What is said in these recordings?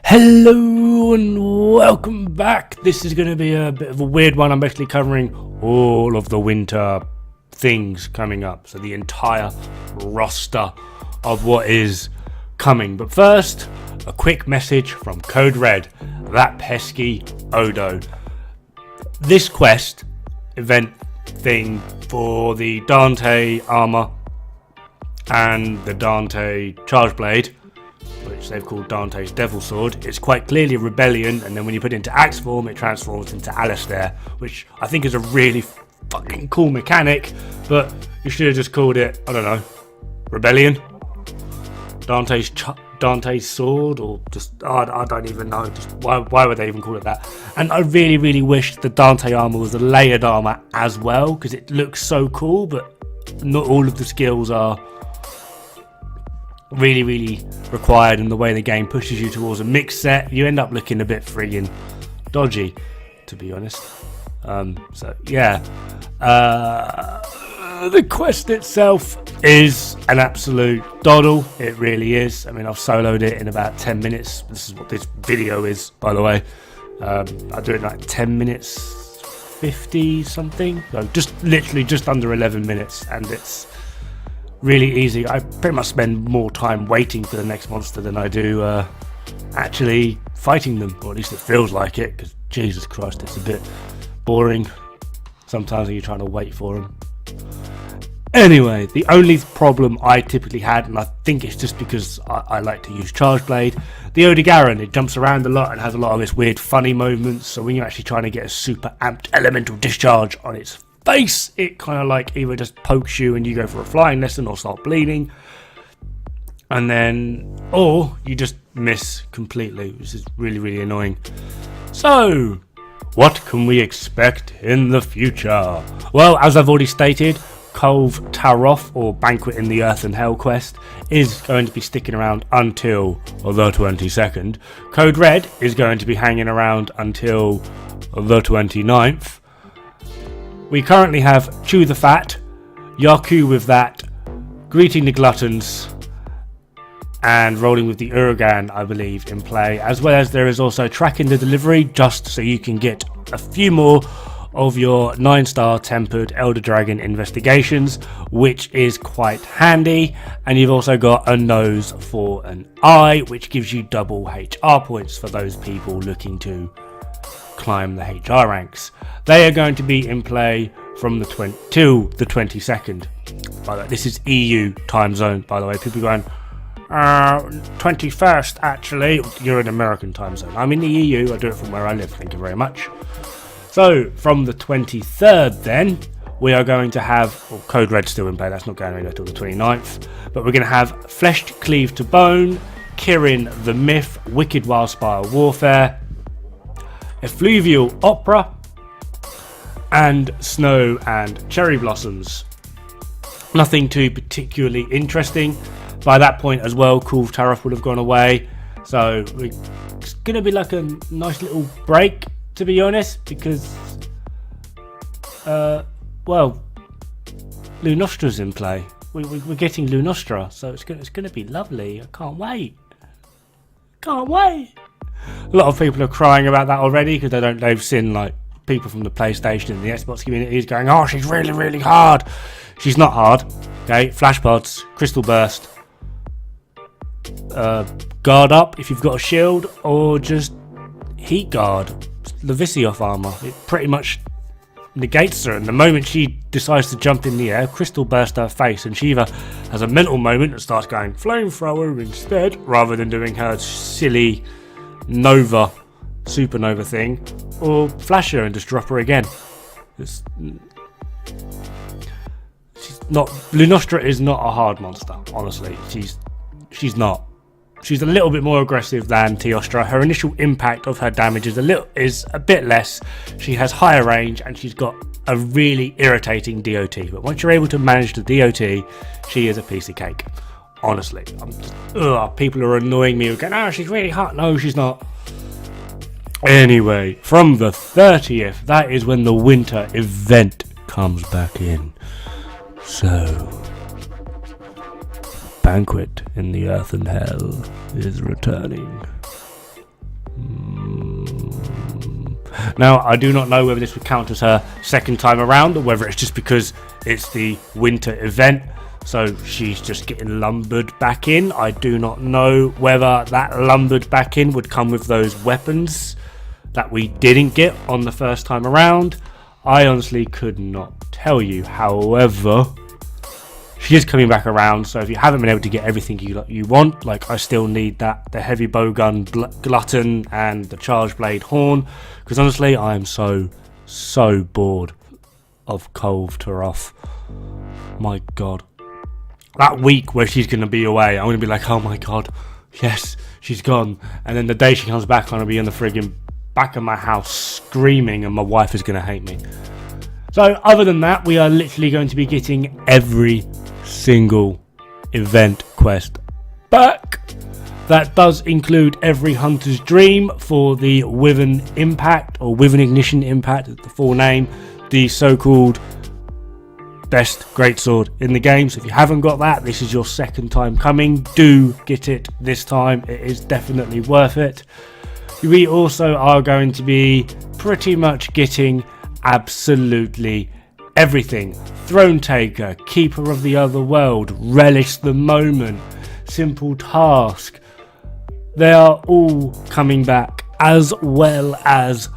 Hello and welcome back. This is going to be a bit of a weird one. I'm basically covering all of the winter things coming up, so the entire roster of what is coming. But first, a quick message from Code Red, that pesky Odo. This quest event thing for the Dante armor and the Dante charge blade, which they've called Dante's Devil Sword, it's quite clearly Rebellion, and then when you put it into Axe form, it transforms into Alistair, which I think is a really fucking cool mechanic, but you should have just called it, I don't know, Rebellion? Dante's Sword, or just, I don't even know, just why would they even call it that? And I really, really wish the Dante armor was a layered armor as well, because it looks so cool, but not all of the skills are really required in the way the game pushes you towards a mixed set. You end up looking a bit friggin' dodgy, to be honest. So yeah, the quest itself is an absolute doddle. It really is. I mean, I've soloed it in about 10 minutes. This is what this video is, by the way. I do it in like 10 minutes 50 something, so literally just under 11 minutes, and it's really easy. I pretty much spend more time waiting for the next monster than I do actually fighting them, or at least it feels like it, because Jesus Christ, it's a bit boring sometimes when you're trying to wait for them. Anyway, the only problem I typically had, and I think it's just because I like to use Charge Blade, the Odegaran, it jumps around a lot and has a lot of this weird funny moments, so when you're actually trying to get a super amped elemental discharge on its face, it kind of like either just pokes you and you go for a flying lesson or start bleeding, and then or you just miss completely, which is really annoying. So what can we expect in the future? Well, as I've already stated, Cove Taroth, or Banquet in the Earth and Hell quest, is going to be sticking around until the 22nd. Code Red is going to be hanging around until the 29th. We currently have Chew the Fat, Yaku with that, Greeting the Gluttons, and Rolling with the Uragan, I believe, in play, as well as there is also Tracking the Delivery, just so you can get a few more of your 9-star tempered Elder Dragon investigations, which is quite handy. And you've also got a nose for an eye, which gives you double HR points for those people looking to climb the HR ranks. They are going to be in play from the 22nd. By the way, this is EU time zone, by the way. People going 21st, actually. You're in American time zone. I'm in the EU. I do it from where I live. Thank you very much. So from the 23rd then, we are going to have, well, Code Red still in play, that's not going anywhere until the 29th, but we're going to have Fleshed Cleave to Bone, Kirin the Myth, Wicked Wildspire Warfare, Effluvial Opera, and Snow and Cherry Blossoms. Nothing too particularly interesting. By that point as well, Cove Taroth would have gone away, so it's going to be like a nice little break, to be honest, because well, Lunastra's in play. We're getting Lunastra, so it's going to be lovely. I can't wait. A lot of people are crying about that already because they've seen like people from the PlayStation and the Xbox communities going, "Oh, she's really hard." She's not hard. Okay, flash pods, crystal burst, guard up if you've got a shield, or just heat guard, Levisioth armor. It pretty much negates her, and the moment she decides to jump in the air, crystal burst her face, and she either has a mental moment and starts going flamethrower instead, rather than doing her silly supernova thing, or flash her and just drop her again. Lunastra is not a hard monster, honestly. She's not. She's a little bit more aggressive than Teostra. Her initial impact of her damage is a bit less. She has higher range and she's got a really irritating DOT. But once you're able to manage the DOT, she is a piece of cake. Honestly, people are annoying me again. "Oh, she's really hot." No, she's not. Anyway, from the 30th, that is when the winter event comes back in. So, Banquet in the Earth and Hell is returning. Now, I do not know whether this would count as her second time around or whether it's just because it's the winter event, so she's just getting lumbered back in. I do not know whether that lumbered back in would come with those weapons that we didn't get on the first time around. I honestly could not tell you. However, she is coming back around, so if you haven't been able to get everything you want, like I still need the heavy bowgun glutton and the charge blade horn, because honestly I am so bored of Cove Taroth. My god, that week where she's going to be away, I'm going to be like, oh my god, yes, she's gone, and then the day she comes back I'm going to be in the friggin' back of my house screaming and my wife is going to hate me. So other than that, we are literally going to be getting every single event quest back. That does include every hunter's dream for the Wyvern Impact, or Wyvern Ignition Impact, the full name, the so-called best greatsword in the game. So if you haven't got that, this is your second time coming. Do get it this time. It is definitely worth it. We also are going to be pretty much getting absolutely everything. Throne Taker, Keeper of the Other World, Relish the Moment, Simple Task. They are all coming back, as well as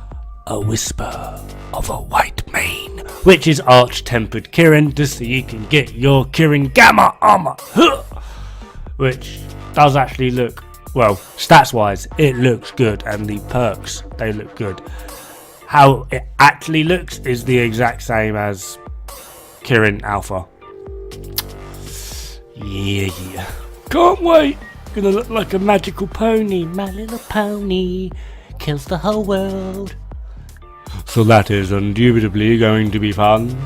a Whisper of a White Mane, which is Temper Kirin, just so you can get your Kirin Gamma armor, which does actually look, well, stats wise it looks good, and the perks, they look good. How it actually looks is the exact same as Kirin Alpha. Yeah. Can't wait. Gonna look like a magical pony. My little pony kills the whole world. So that is indubitably going to be fun.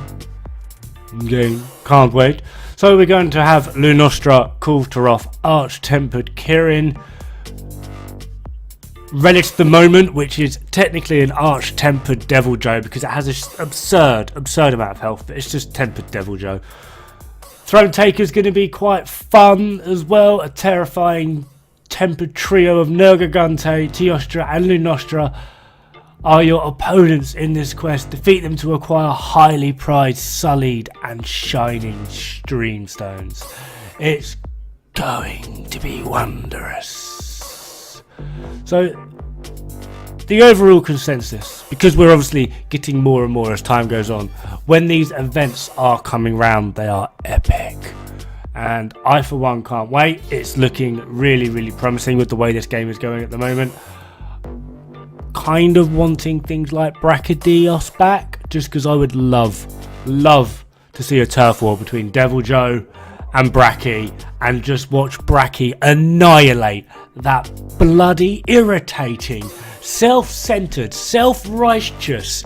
Okay, can't wait. So we're going to have Lunastra, Cove Taroth, Tempered Kirin, Relish the Moment, which is technically an Tempered Devil Joe because it has this absurd amount of health, but it's just Tempered Devil Joe. Throne Taker is going to be quite fun as well, a terrifying tempered trio of Nergigante, Teostra and Lunastra are your opponents in this quest. Defeat them to acquire highly prized, sullied and shining stream stones. It's going to be wondrous. So, the overall consensus, because we're obviously getting more and more as time goes on, when these events are coming round, they are epic. And I, for one, can't wait. It's looking really, really promising with the way this game is going at the moment. Kind of wanting things like Brachydios back, just because I would love to see a turf war between Devil Joe and Bracky, and just watch Bracky annihilate that bloody irritating, self-centered, self-righteous,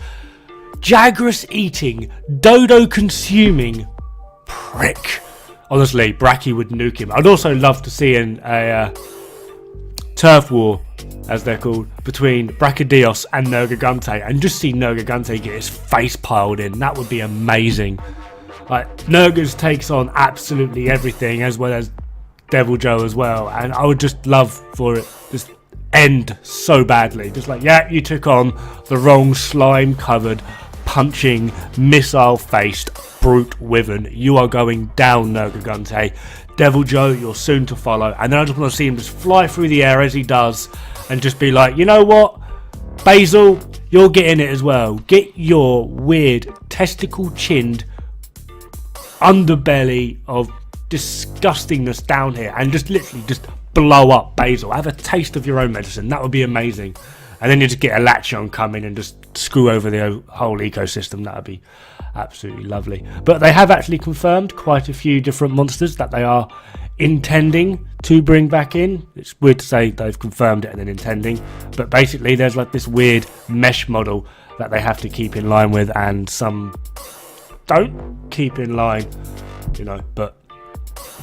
Jagras-eating, dodo-consuming prick. Honestly, Bracky would nuke him. I'd also love to see a turf war, as they're called, between Brachydios and Nergigante, and just see Nergigante get his face piled in. That would be amazing. Like, Nergis takes on absolutely everything, as well as Devil Joe as well, and I would just love for it just end so badly. Just like, yeah, you took on the wrong slime covered, punching, missile faced brute wyvern. You are going down, Nergigante. Devil Joe, you're soon to follow. And then I just want to see him just fly through the air as he does and just be like, you know what, Basil, you're getting it as well. Get your weird testicle chinned underbelly of disgustingness down here and just literally just blow up Basil. Have a taste of your own medicine. That would be amazing. And then you just get a Lachon come in and just screw over the whole ecosystem. That would be absolutely lovely. But they have actually confirmed quite a few different monsters that they are intending to bring back in. It's weird to say they've confirmed it and then intending, but basically there's like this weird mesh model that they have to keep in line with, and some don't keep in line, you know, but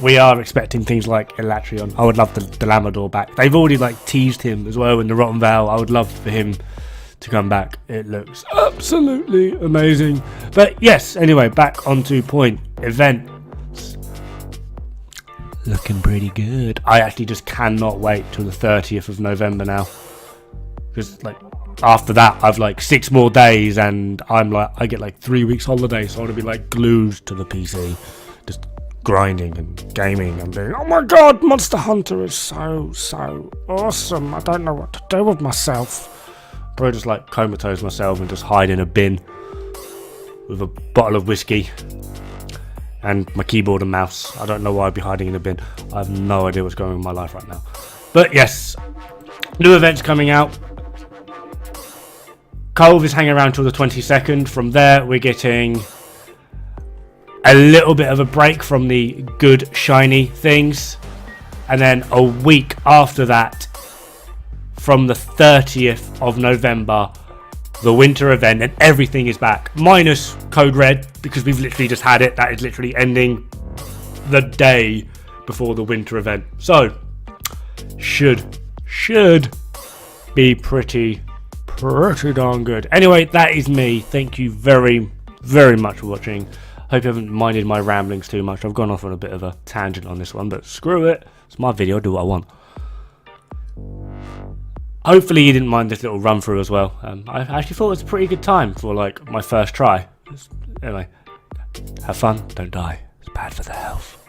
we are expecting things like Elatrion. I would love the Lamador back. They've already like teased him as well in the Rotten Vale. I would love for him to come back. It looks absolutely amazing. But yes, anyway, back onto point. Event looking pretty good. I actually just cannot wait till the 30th of November now. because like after that I've like 6 more days, and I get like 3 weeks holiday, so I want to be like glued to the PC, just grinding and gaming and being, oh my god, Monster Hunter is so awesome. I don't know what to do with myself. Probably just like comatose myself and just hide in a bin with a bottle of whiskey and my keyboard and mouse. I don't know why I'd be hiding in a bin. I have no idea what's going on in my life right now. But yes, new events coming out. Cove is hanging around till the 22nd. From there, we're getting a little bit of a break from the good, shiny things. And then a week after that, from the 30th of November, the winter event, and everything is back. Minus Code Red, because we've literally just had it. That is literally ending the day before the winter event. So, should be pretty darn good. Anyway, that is me. Thank you very much for watching. Hope you haven't minded my ramblings too much. I've gone off on a bit of a tangent on this one, but screw it. It's my video. I'll do what I want. Hopefully you didn't mind this little run through as well. I actually thought it was a pretty good time for like my first try. Anyway, have fun, don't die. It's bad for the health.